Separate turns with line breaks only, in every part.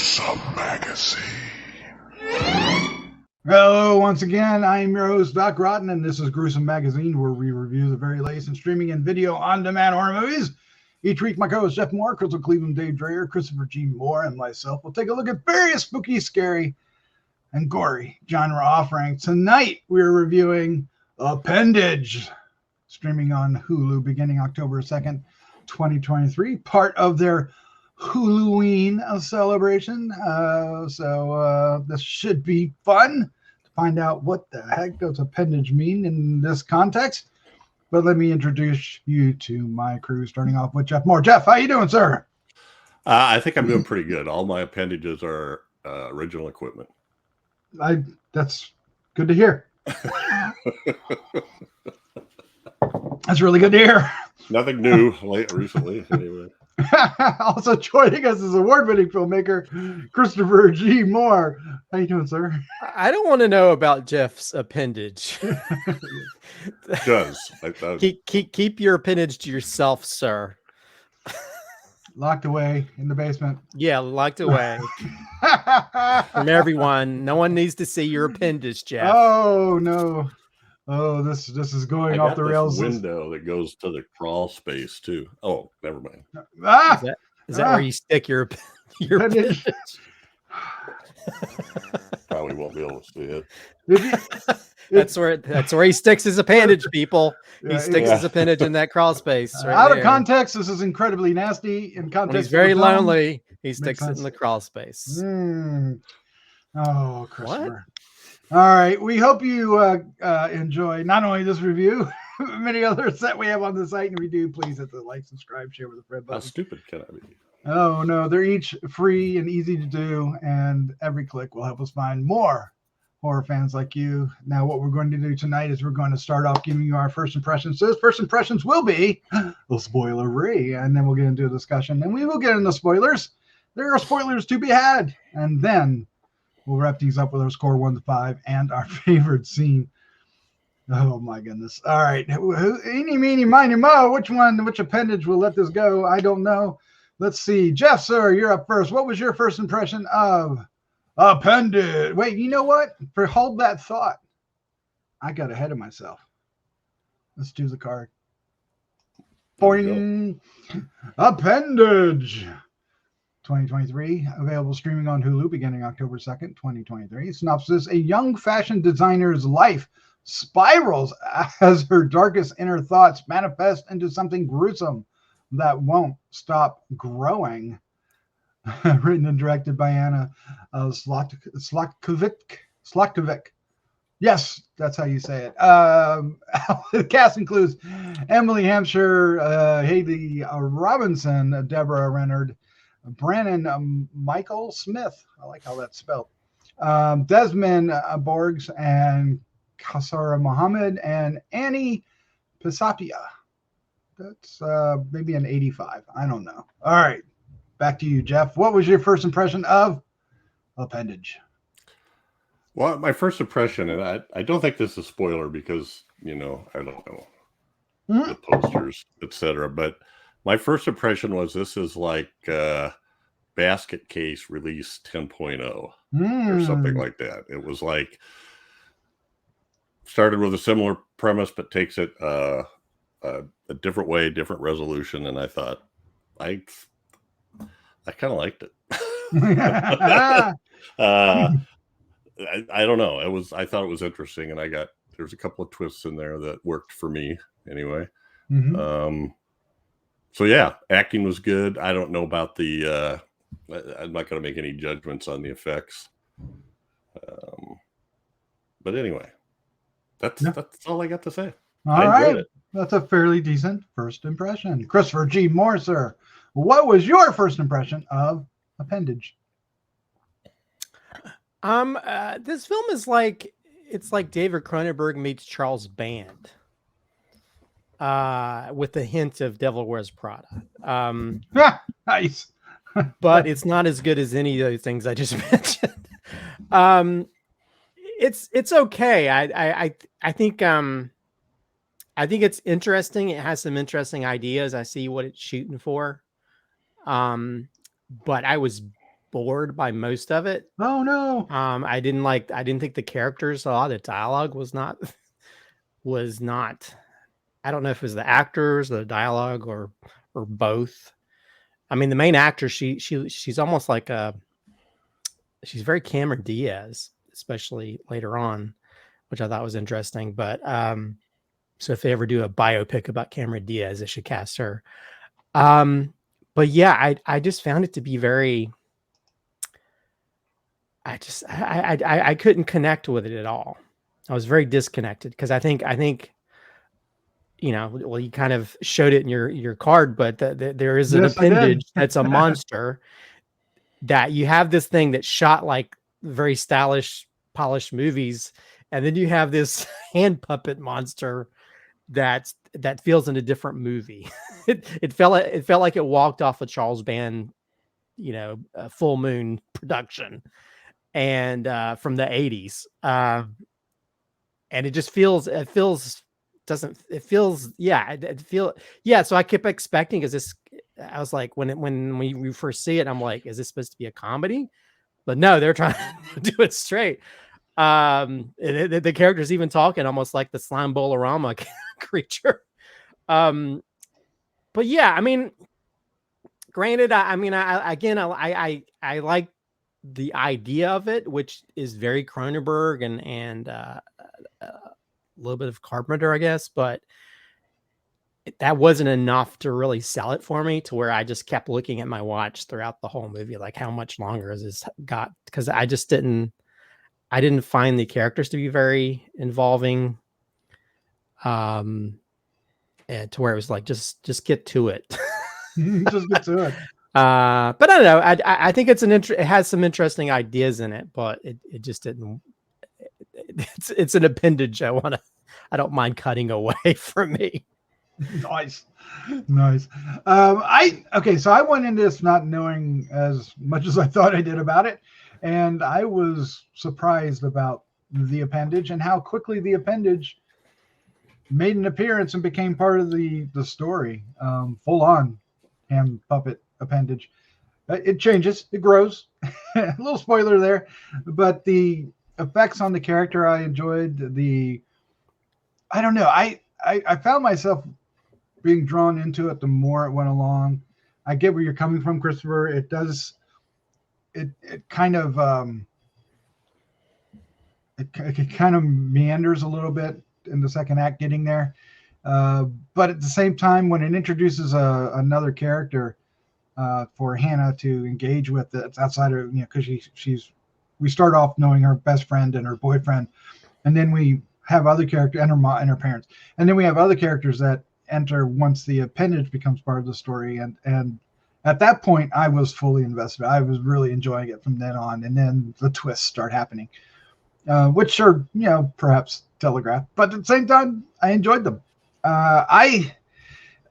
Gruesome Magazine.
Hello, once again, I'm your host, Doc Rotten, and this is Gruesome Magazine, where we review the very latest in streaming and video on-demand horror movies. Each week, my co-host Jeff Mohr, Crystal Cleveland, Dave Dreher, Christopher G. Mohr, and myself will take a look at various spooky, scary, and gory genre offerings. Tonight, we're reviewing Appendage, streaming on Hulu beginning October 2nd, 2023, part of their Huluween celebration. So this should be fun to find out what the heck does appendage mean in this context. But let me introduce you to my crew, starting off with Jeff Mohr. Jeff, how you doing, sir?
I think I'm doing pretty good. All my appendages are original equipment.
That's good to hear. That's really good to hear.
Nothing new recently, anyway.
Also joining us is award-winning filmmaker Christopher G. Mohr. How you doing, sir?
I don't want to know about Jeff's appendage.
Does
keep your appendage to yourself, sir.
Locked away in the basement.
Yeah, locked away from everyone. No one needs to see your appendage, Jeff.
Oh no! Oh, this is going off the rails.
Window that goes to the crawl space too. Oh, never mind.
Is that where you stick your appendage?
Probably won't be able to see it.
That's where he sticks his appendage, people. He sticks his appendage in that crawl space. Right
out
there.
of context, this is incredibly nasty. In context,
when he's very lonely, he sticks it in the crawl space.
Oh, Christopher. All right. We hope you enjoy not only this review, but many others that we have on the site. And we do, please hit the like, subscribe, share with a friend button.
How stupid can I be?
Oh, no. They're each free and easy to do. And every click will help us find more horror fans like you. Now, what we're going to do tonight is we're going to start off giving you our first impressions. So those first impressions will be a spoiler-free. And then we'll get into a discussion. And we will get into spoilers. There are spoilers to be had. And then we'll wrap things up with our score 1 to 5 and our favorite scene. Oh my goodness. All right. Eeny, meeny, miny, mo. Which appendage will let this go? I don't know. Let's see. Jeff, sir, you're up first. What was your first impression of Appendage? Wait, you know what? Hold that thought. I got ahead of myself. Let's do the card. Boing. Appendage. 2023, available streaming on Hulu beginning October 2nd, 2023. Synopsis: a young fashion designer's life spirals as her darkest inner thoughts manifest into something gruesome that won't stop growing. Written and directed by Anna Zlokovic. Yes, that's how you say it. The cast includes Emily Hampshire, Hadley Robinson, Deborah Rennard, Brandon Mychal Smith. I like how that's spelled. Desmin Borges and Kausar Mohammed and Annie Pisapia. That's maybe an 85. I don't know. All right. Back to you, Jeff. What was your first impression of Appendage?
Well, my first impression, and I don't think this is a spoiler because, I don't know, the posters, etc. But my first impression was this is like Basket Case Release 10.0 or something like that. It was like started with a similar premise, but takes it a different way, different resolution. And I thought I kind of liked it. I don't know. I thought it was interesting, and there's a couple of twists in there that worked for me anyway. So yeah, acting was good. I don't know about the I'm not going to make any judgments on the effects. But anyway, that's all I got to say.
All right. That's a fairly decent first impression. Christopher G. Mohr, sir. What was your first impression of Appendage?
This film is like David Cronenberg meets Charles Band. With a hint of Devil Wears Prada.
Nice.
But it's not as good as any of those things I just mentioned. It's okay. I think it's interesting. It has some interesting ideas. I see what it's shooting for. But I was bored by most of it.
Oh no.
I didn't think the characters, a lot of the dialogue was not I don't know if it was the actors, the dialogue, or both. I mean, the main actor, she's almost like she's very Cameron Diaz, especially later on, which I thought was interesting. But so if they ever do a biopic about Cameron Diaz, they should cast her. But yeah, I just found it to be very. I couldn't connect with it at all. I was very disconnected because I think well, you kind of showed it in your card, but there is an appendage that's a monster that you have this thing that's shot like very stylish, polished movies, and then you have this hand puppet monster that feels in a different movie. It felt like it walked off a Charles Band, a Full Moon production, and from the 80s, and it just feels so I kept expecting, I was like, when we first see it, I'm like, is this supposed to be a comedy? But no, they're trying to do it straight. The character's even talking almost like the slime bolorama creature. But yeah, I mean, granted, I like the idea of it, which is very Cronenberg and a little bit of Carpenter, I guess, but that wasn't enough to really sell it for me, to where I just kept looking at my watch throughout the whole movie, like, how much longer has this got? Because I didn't find the characters to be very involving, and to where it was like, just get to it.
Just get to it.
But I don't know. I think it has some interesting ideas in it, but it just didn't. It's an appendage. I don't mind cutting away from me.
Nice. So I went into this not knowing as much as I thought I did about it, and I was surprised about the appendage and how quickly the appendage made an appearance and became part of the story. Full on hand puppet appendage. It changes, it grows. A little spoiler there, but the effects on the character I enjoyed. I don't know. I found myself being drawn into it the more it went along. I get where you're coming from, Christopher. It does. It kind of it kind of meanders a little bit in the second act, getting there. But at the same time, when it introduces another character for Hannah to engage with, it's outside of, because we start off knowing her best friend and her boyfriend, and then we have other characters and her mom and her parents, and then we have other characters that enter once the appendage becomes part of the story, and at that point I was fully invested. I was really enjoying it from then on, and then the twists start happening, which are perhaps telegraphed, but at the same time I enjoyed them. I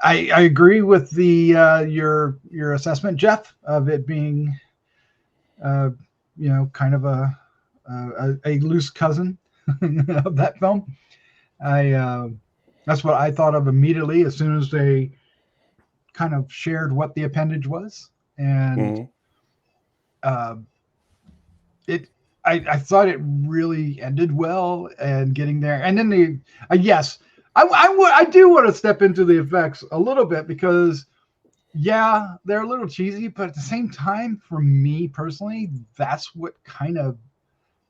agree with your assessment, Jeff, of it being kind of a loose cousin of that film. That's what I thought of immediately as soon as they kind of shared what the appendage was, and I thought it really ended well and getting there. And then I do want to step into the effects a little bit, because they're a little cheesy, but at the same time, for me personally, that's what kind of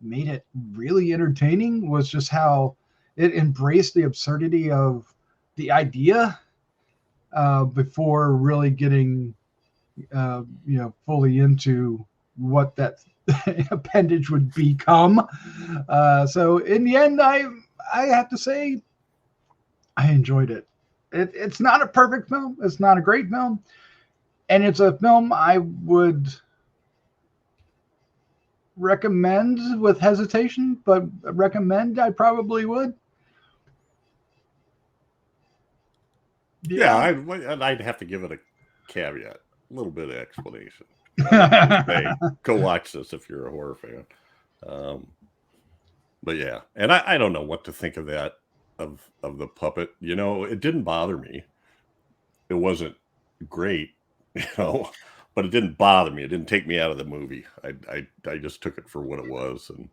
made it really entertaining, was just how it embraced the absurdity of the idea before really getting fully into what that appendage would become. So in the end, I have to say I enjoyed it. It's not a perfect film. It's not a great film. And it's a film I would recommend with hesitation, but recommend I probably would.
Yeah, I'd have to give it a caveat, a little bit of explanation. Go watch this if you're a horror fan. But yeah, and I don't know what to think of that, of the puppet. It didn't bother me. It wasn't great, but it didn't bother me. It didn't take me out of the movie. I just took it for what it was. And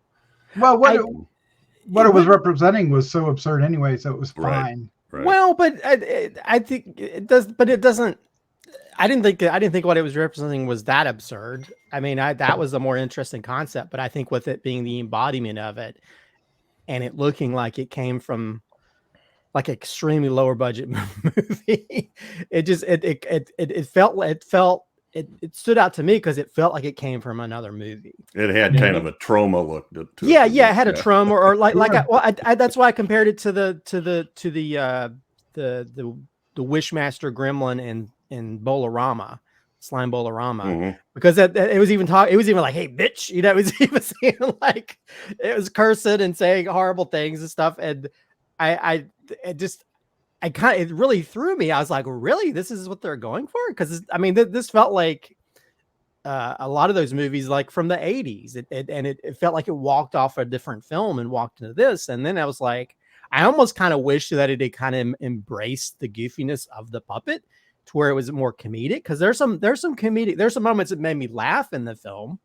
well, what it was representing was so absurd anyway, so it was fine.
Right.
Well, but I think it does, but it doesn't. I didn't think what it was representing was that absurd. I mean, that was a more interesting concept, but I think with it being the embodiment of it and it looking like it came from like extremely lower budget movie, it stood out to me because it felt like it came from another movie.
It had kind of a trauma look to it.
Yeah, it had a trauma, or that's why I compared it to the Wishmaster Gremlin in Bowl-O-Rama, Slime Bowl-O-Rama, because it was even like, "Hey, bitch," it was even saying like, it was cursing and saying horrible things and stuff, and it really threw me. I was like, really, this is what they're going for? Because I mean, this felt like a lot of those movies, like from the 80s, it felt like it walked off a different film and walked into this, and then I was like, I almost kind of wish that it had kind of embraced the goofiness of the puppet to where it was more comedic, because there's some moments that made me laugh in the film.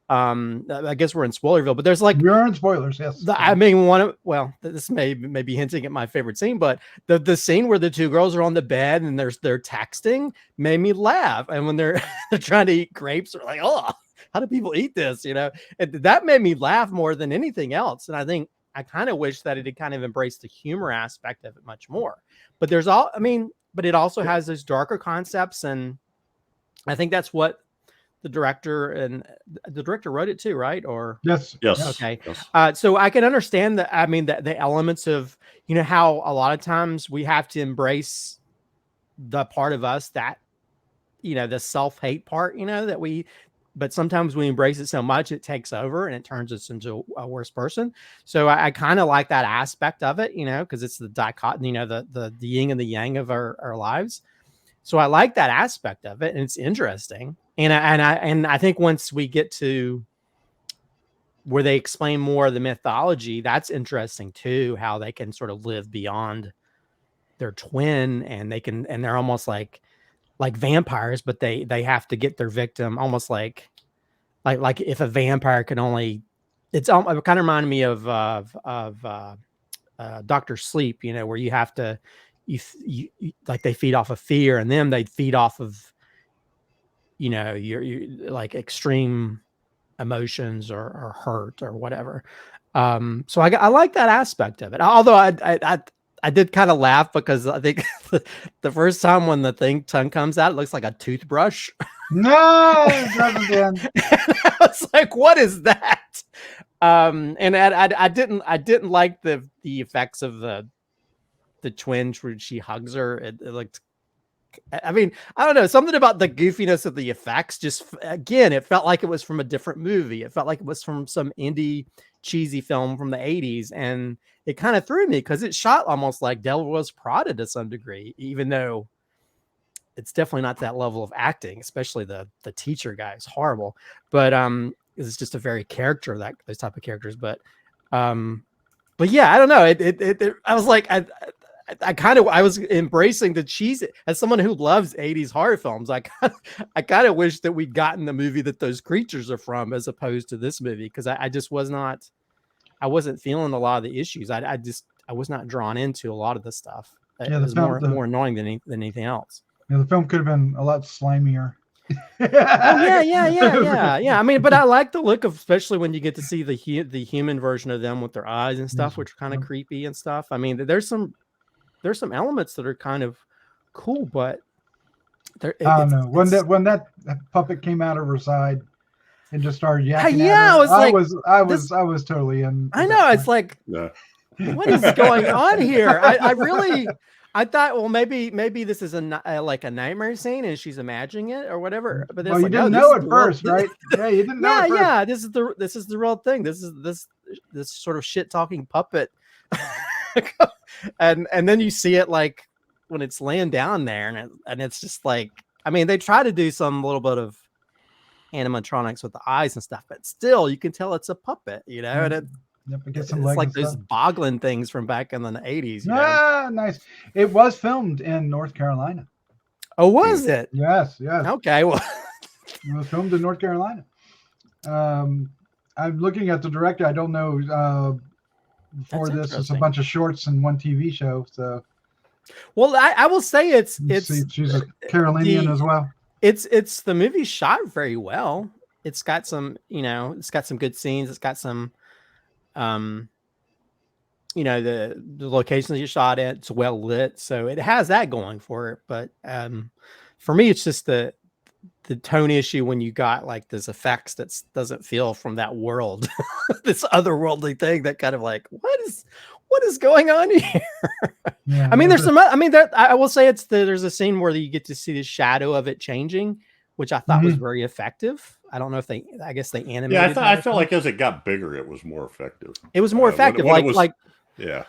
I guess we're in Spoilerville, but there's like,
we're in spoilers. Yes.
I mean, this may be hinting at my favorite scene, but the scene where the two girls are on the bed and they're texting made me laugh. And when they're trying to eat grapes, they're like, "Oh, how do people eat this?" That made me laugh more than anything else. And I think I kind of wish that it had kind of embraced the humor aspect of it much more. But but it also has those darker concepts, and I think that's what the director wrote it too, right? Or
yes.
Okay.
Yes.
So I can understand that. I mean, the elements of, how a lot of times we have to embrace the part of us that, the self-hate part, but sometimes we embrace it so much, it takes over and it turns us into a worse person. So I kind of like that aspect of it, because it's the dichotomy, the yin and the yang of our lives. So I like that aspect of it, and it's interesting. And I think once we get to where they explain more of the mythology, that's interesting too, how they can sort of live beyond their twin, and they're almost like vampires, but they have to get their victim almost like if a vampire can only, it kind of reminded me of Dr. Sleep, where you have to, you like they feed off of fear, and then they feed off of, your like extreme emotions or hurt or whatever. So I like that aspect of it. Although I did kind of laugh because I think the first time when the tongue comes out, it looks like a toothbrush.
No, it doesn't again.
I was like, what is that? And I didn't like the effects of the twinge where she hugs her. It looked, I mean, I don't know, something about the goofiness of the effects. Just again, it felt like it was from a different movie. It felt like it was from some indie cheesy film from the 80s, and it kind of threw me because it shot almost like Devil Wears Prada to some degree, even though it's definitely not that level of acting. Especially the teacher guy is horrible, but it's just a very character, those type of characters. But yeah, I don't know. I was like, I was embracing the cheese as someone who loves 80s horror films. I kind of wish that we'd gotten the movie that those creatures are from as opposed to this movie, because I wasn't feeling a lot of the issues. I was not drawn into a lot of the stuff. It was more annoying than anything else.
Yeah, the film could have been a lot slimier.
Yeah. I mean, but I like the look of, especially when you get to see the human version of them with their eyes and stuff, which are kind of creepy and stuff. I mean, there's some elements that are kind of cool, but
I don't know. When that puppet came out of her side and just started yakking at her, I was totally in.
I know, it's like, what is going on here? I thought, well, maybe this is like a nightmare scene and she's imagining it or whatever. But
you didn't know at first, right? Yeah, you didn't know.
Yeah, this is the real thing. This is this sort of shit talking puppet. and then you see it like when it's laying down there, and it's just like, I mean, they try to do some little bit of animatronics with the eyes and stuff, but still you can tell it's a puppet, and it's like those boggling things from back in the 80s.
Nice. It was filmed in North Carolina.
Oh, was it?
Yes.
Okay, well,
It was filmed in North Carolina. I'm looking at the director. I don't know. For this, it's a bunch of shorts and one TV show. So,
well, I will say it's
she's a Carolinian as well.
It's the movie shot very well. It's got some, it's got some good scenes. It's got some, the locations you shot at. It's well lit, so it has that going for it. But for me, it's just the tone issue when you got like this effects that doesn't feel from that world, this otherworldly thing that kind of like, what is going on here? Yeah, I mean, I will say there's a scene where you get to see the shadow of it changing, which I thought was very effective. I don't know if I guess they animated.
Yeah, I felt like as it got bigger, it was more effective.
It was more effective.
Yeah.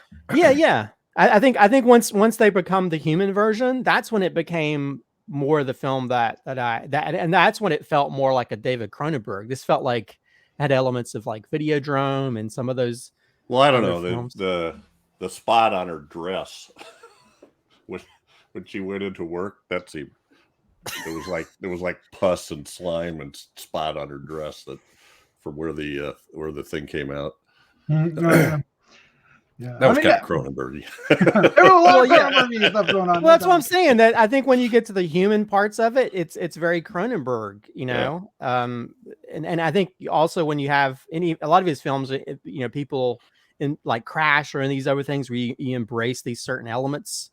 I think once they become the human version, that's when it became more of the film and that's when it felt more like a David Cronenberg. This felt like had elements of like Videodrome and some of those.
Well, I don't know the spot on her dress when she went into work. It was like pus and slime and spot on her dress that from where the thing came out. Yeah, that was kind of Cronenberg.
There was a lot of Cronenberg stuff going on.
Well, that's what I'm saying. That I think when you get to the human parts of it, it's very Cronenberg,
Yeah.
And I think also when you have a lot of his films, people in like Crash or in these other things where you embrace these certain elements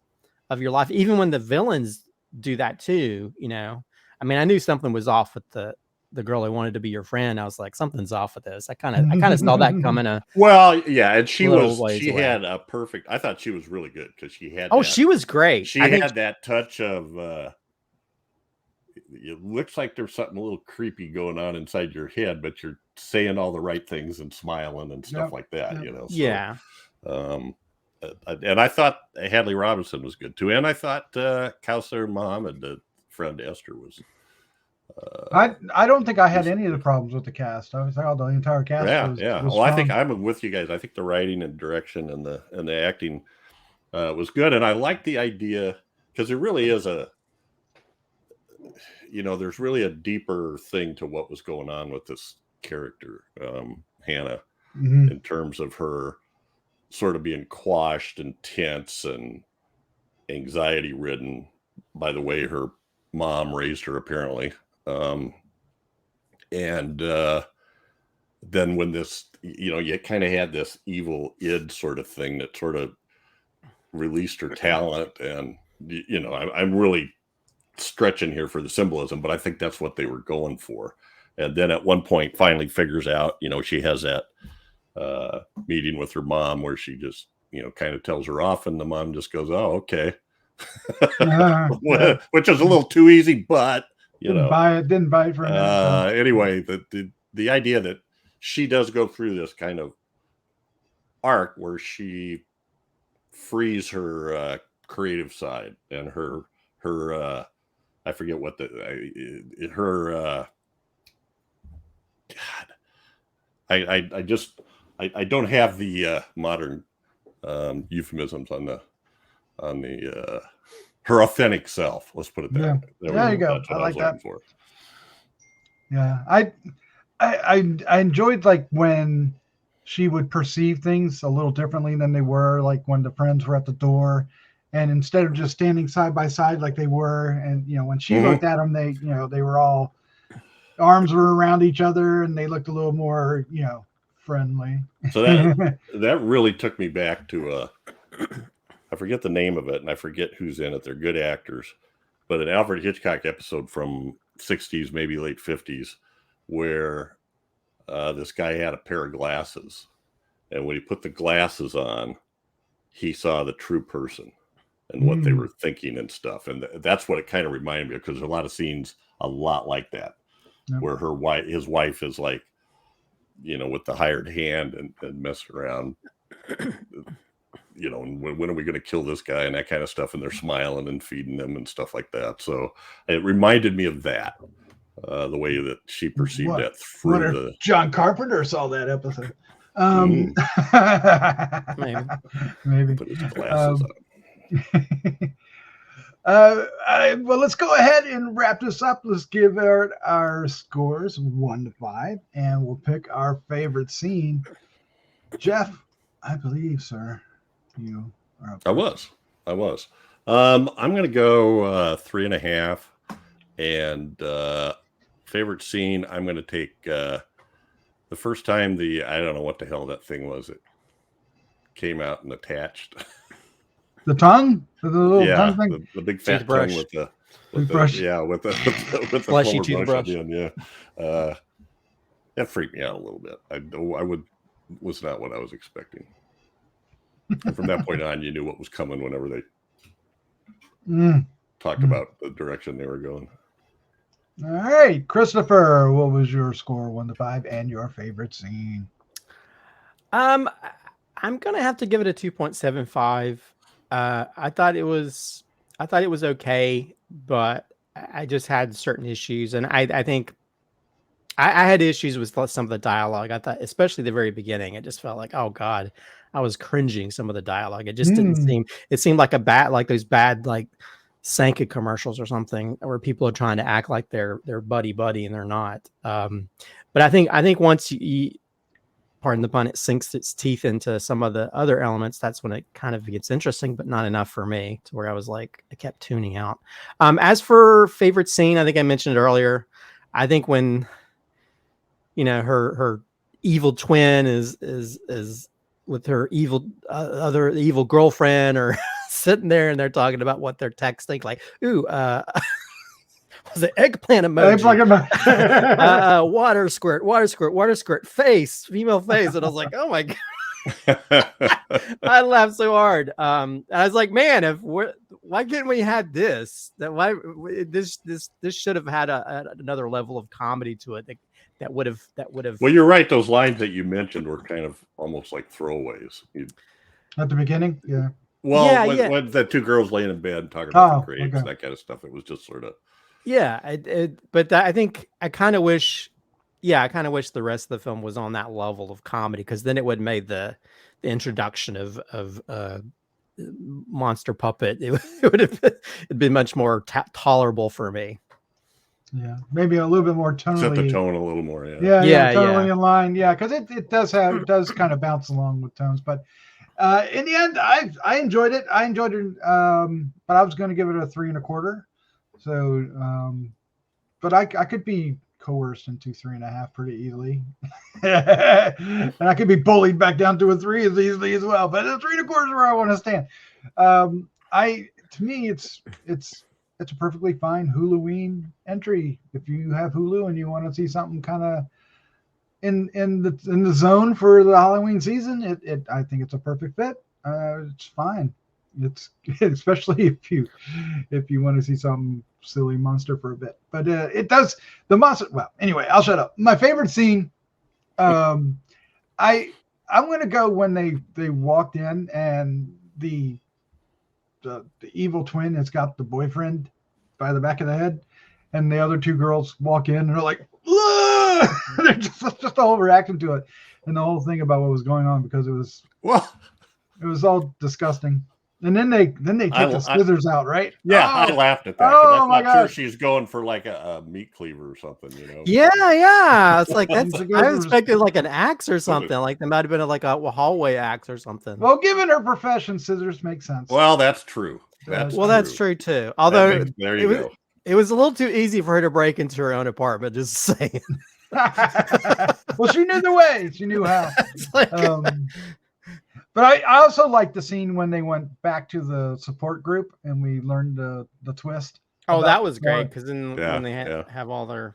of your life, even when the villains do that too. I mean, I knew something was off with the girl who wanted to be your friend. I was like, something's off with this. I kind of saw that coming.
Well, yeah, and she had a perfect. I thought she was really good because she had.
She was great.
She had that touch of. It looks like there's something a little creepy going on inside your head, but you're saying all the right things and smiling and stuff like that. So,
yeah.
And I thought Hadley Robinson was good too, and I thought Kausar Mohammed, the friend Esther, was.
I don't think I had any of the problems with the cast. I was like, the entire cast. Was
well, strong. I think I'm with you guys. I think the writing and direction and the acting was good, and I like the idea because it really is there's really a deeper thing to what was going on with this character, Hannah, in terms of her sort of being quashed and tense and anxiety ridden by the way her mom raised her, apparently. And then when this, you kind of had this evil id sort of thing that sort of released her talent. And, I'm really stretching here for the symbolism, but I think that's what they were going for. And then at one point finally figures out, she has that meeting with her mom where she just, kind of tells her off and the mom just goes, oh, okay. Which is a little too easy, but didn't buy it for a minute. Anyway, the idea that she does go through this kind of arc where she frees her creative side and her I forget what I don't have the modern euphemisms on the her authentic self. Let's put it that way.
There you go. I like that. Yeah, I enjoyed like when she would perceive things a little differently than they were, like when the friends were at the door, and instead of just standing side by side like they were, and when she looked at them, they were all arms were around each other, and they looked a little more friendly.
So that really took me back to I forget the name of it, and I forget who's in it. They're good actors, but an Alfred Hitchcock episode from 60s, maybe late 50s, where this guy had a pair of glasses, and when he put the glasses on, he saw the true person and what they were thinking and stuff. And that's what it kind of reminded me of, because there's a lot of scenes a lot like that, where his wife is like, with the hired hand and messing around. When are we going to kill this guy and that kind of stuff, and they're smiling and feeding them and stuff like that. So it reminded me of that, the way that she perceived that through
John Carpenter saw that episode.
Maybe
maybe
put his glasses on.
Well, let's go ahead and wrap this up. Let's give our scores 1 to 5, and we'll pick our favorite scene. Jeff, I believe, sir, you are up.
I was. I'm going to go 3.5. And favorite scene, I'm going to take the first time I don't know what the hell that thing was. It came out and attached.
The tongue? The little tongue thing?
The big fat
Toothbrush.
tongue with the with the
Fleshy
toothbrush.
toothbrush.
That freaked me out a little bit. Was not what I was expecting. And from that point on, you knew what was coming whenever they talked about the direction they were going.
All right, Christopher, what was your score 1 to 5 and your favorite scene?
I'm gonna have to give it a 2.75. I thought it was okay, but I just had certain issues, and I think I had issues with some of the dialogue. I thought, especially the very beginning, it just felt like, oh God, I was cringing some of the dialogue. It just didn't seem. It seemed like those bad like Sanka commercials or something, where people are trying to act like they're buddy and they're not. But I think once pardon the pun, it sinks its teeth into some of the other elements, that's when it kind of gets interesting, but not enough for me to where I was like, I kept tuning out. As for favorite scene, I think I mentioned it earlier. I think when, her evil twin is with her evil other evil girlfriend or sitting there and they're talking about what they're texting, like, ooh, was it eggplant emoji? Water squirt, face, female face. And I was like, oh my God. I laughed so hard. And I was like, man, why can't we had this? This should have had another level of comedy to it that would have.
Well, you're right. Those lines that you mentioned were kind of almost like throwaways.
At the beginning, yeah.
Well, when the two girls laying in bed talking about the grapes, that kind of stuff, it was just sort of.
Yeah, but I think I kind of wish the rest of the film was on that level of comedy, because then it would have made the introduction of monster puppet. It would have been much more tolerable for me.
Yeah, maybe a little bit more tonally.
Set the tone a little more.
Yeah, totally in line. Yeah, because it does kind of bounce along with tones, but. In the end, I enjoyed it. But I was going to give it a 3.25. So, but I could be coerced into 3.5 pretty easily, and I could be bullied back down to a 3 as easily as well. But a 3.25 is where I want to stand. To me, it's a perfectly fine Huluween entry. If you have Hulu and you want to see something kind of in the zone for the Halloween season, I think it's a perfect fit. It's fine. It's especially if you want to see some silly monster for a bit. But it does the monster. Well, anyway, I'll shut up. My favorite scene. I'm gonna go when they walked in and the evil twin has got the boyfriend by the back of the head, and the other two girls walk in and they're like, look! They're just the whole reaction to it, and the whole thing about what was going on, because it was all disgusting. And then they take the scissors out, right?
Yeah, I laughed at that. I'm not sure she's going for like a meat cleaver or something,
Yeah. It's like I expected like an axe or something. Like there might have been like a hallway axe or something.
Well, given her profession, scissors make sense.
Well, that's true.
That's true too. Although
there you go.
It was a little too easy for her to break into her own apartment. Just saying.
Well, she knew the way. She knew how. But I also liked the scene when they went back to the support group and we learned the twist.
Oh, that was great, because then when they have all their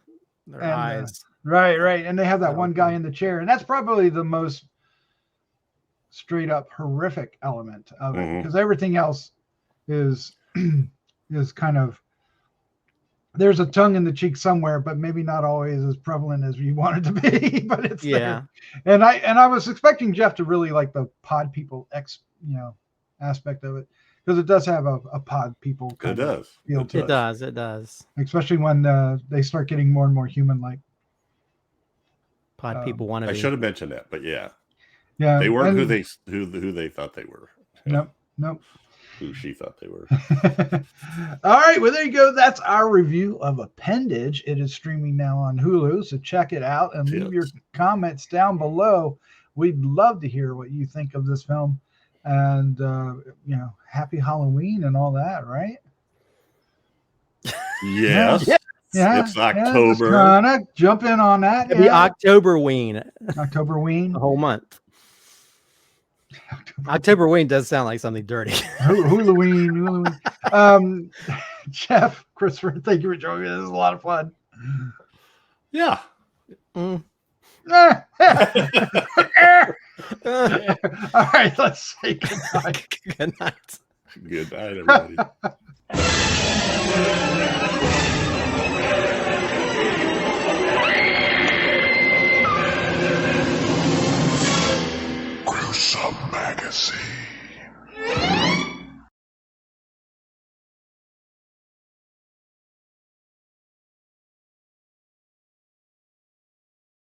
eyes.
Right. And they have that one guy in the chair. And that's probably the most straight up horrific element of it, because everything else is kind of, there's a tongue in the cheek somewhere, but maybe not always as prevalent as you want it to be. But it's there. And I was expecting Jeff to really like the pod people aspect of it, because it does have a pod people kind of feel to it.
It does.
Especially when they start getting more and more human like.
Pod people want to.
I should have mentioned that, but yeah,
they
weren't who they thought they were.
Nope.
who she thought they were.
All right, well, there you go. That's our review of Appendage. It is streaming now on Hulu, so check it out and leave your comments down below. We'd love to hear what you think of this film, and happy Halloween and all that, right?
Yes.
Yeah,
it's October.
Kind of jump in on that.
It'll be Octoberween.
Octoberween.
The whole month. Octoberween does sound like something dirty.
Huluween. Jeff, Christopher, thank you for joining me. This is a lot of fun.
Yeah.
All right, let's say goodnight.
Good night.
Good night, everybody.